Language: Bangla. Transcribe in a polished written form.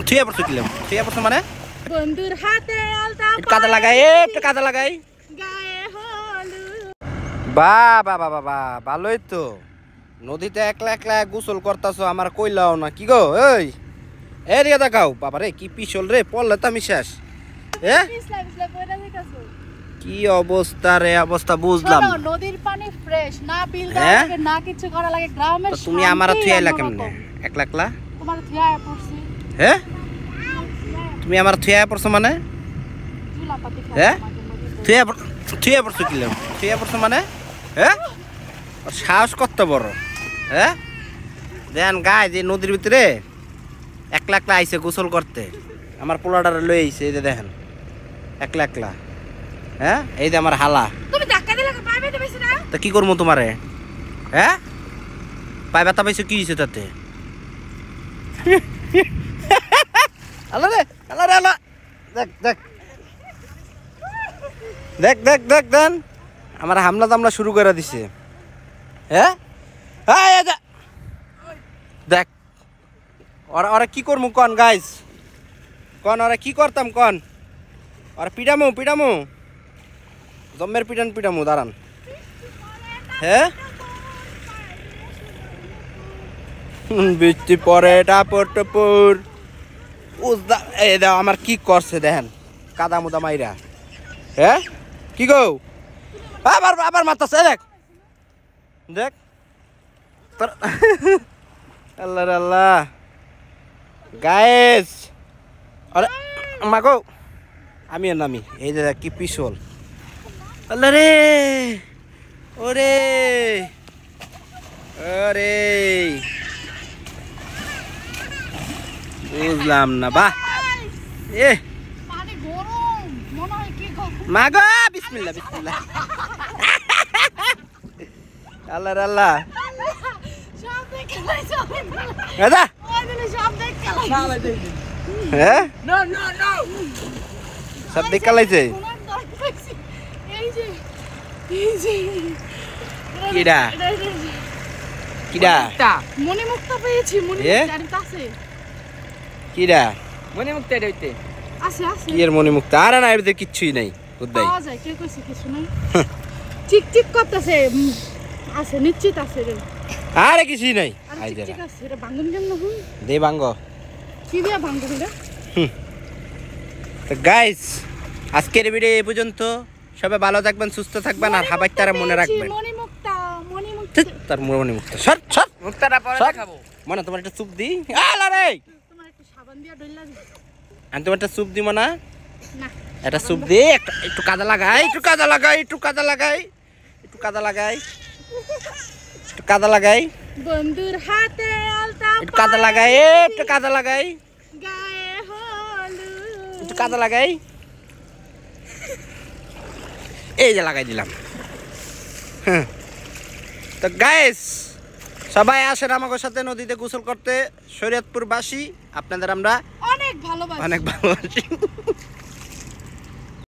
থুয়া পড়ছো কিলাম থুয়া পড়ছো মানে বন্ধুর হাতে আলতা একটু কাদা লাগাই একটু কাদা লাগাই গায়ে হলুদ। বাহ বাহ বাহ বাহ বাহ ভালোই তো নদীতে একলা একলা গোসল করতাছো আমার কইলাও না কি গো এই এদিকে দেখাও বাবা রে কি পিছল রে পড়লে তো আমি শেষ কি অবস্থা রে অবস্থা বুঝলাম নদীর পানি ফ্রেশ না বিল দেওয়া লাগে না কিছু করা লাগে গ্রামের তুমি আমারে থুয়াইলা কেমনে একলা একলা তোমার থুয়ায় পড়ছি হ্যাঁ তুমি আমার থুয়া পড়ছো মানে চুলাপাতি হ্যাঁ থুয়া পড়ছো কিলাম থুয়া পড়ছো মানে হ্যাঁ সাহস কত বড় হ্যাঁ দেন গায়ে যে নদীর ভিতরে একলা একলা আইসে গোসল করতে আমার পোলাটারে লই আইছে এই যে দেখেন একলা একলা হ্যাঁ এই যে আমার হালা তুমি ধাক্কা দিলে পায়ে ব্যথা পাইছ না তা কি করবো তোমারে হ্যাঁ পায়ে ব্যথা পাইছো কি হয়েছে তাতে আল্লাহ রে আল্লাহ রে আল্লাহ দেখ দেখ দেখ দেখ দেখ দেন আমার হামলা তামলা শুরু করে দিছে হ্যাঁ দেখ ওরা ওরা কি করবো কন গাইস কন ওরা কি করতাম কন ওরা পিটামো পিটামো জম্মের পিটান পিটামো দাঁড়ান হ্যাঁ বৃষ্টি পরে টাপর টপর এই দাও আমার কি করছে দেখেন কাদা মুদা মাইরা হ্যাঁ কি গো আবার আবার মারতাছে দেখ দেখ আল্লাহ আল্লাহ গায়েস আরে মাগো আমি আর নামি এই যে কি পিছল আল্লাহ রে ওরে আরে বুঝলাম না বাহ এ পানি গরম মনে হয় কি গো মাগো বিসমিল্লাহ বিসমিল্লাহ আল্লাহ আল্লাহ সব দেখে লাইছো দাদা ওই দিলে সব দেখে লাইছো হ্যাঁ নো নো নো সব দেখে লাইছে এই যে এই যে কিডা কিডা মনি মুক্ত পেয়েছি মনি মুক্ত আছে কিডা মনে মুক্তি হইতে আছে আছে কি এর মনে মুক্ত আর না এর কিচ্ছুই নাই বুঝাই পাওয়া যায় কে কইছে কিছু নাই ঠিক ঠিক করতেছে আছে নিশ্চিত আছে রে আরে কিছুই নাই আই ঠিক দে ঠিক আছে রে ভাঙ্গন কেন না দে ভাঙ্গ কি দিয়া ভাঙ্গন রে তো গাইস আজকের ভিডিও এই পর্যন্ত সবাই ভালো থাকবেন সুস্থ থাকবেন আর হাবাইতারা মনে রাখবেন মনি মুক্ত তার মনে মুক্ত সর সর মুক্তাটা পরে দেখাবো মনে তোমার একটা চুপ দি আলা রে তোমার একটু সাবান দিয়া ডইলা দি আমি তোমার একটা চুপ দিব না না একটা চুপ দি একটু কাদা লাগাই একটু কাদা লাগাই একটু কাদা লাগাই একটু কাদা লাগাই একটু কাদা লাগাই বন্ধুর হাতে আলতা একটু কাদা লাগাই একটু কাদা লাগাই গায়ে হলুদ একটু কাদা লাগাই এই যে লাগাই দিলাম তো গাইস সবাই আসেন আমাদের সাথে নদীতে গোসল করতে শরীয়তপুরবাসী আপনাদের আমরা অনেক ভালোবাসি অনেক ভালোবাসি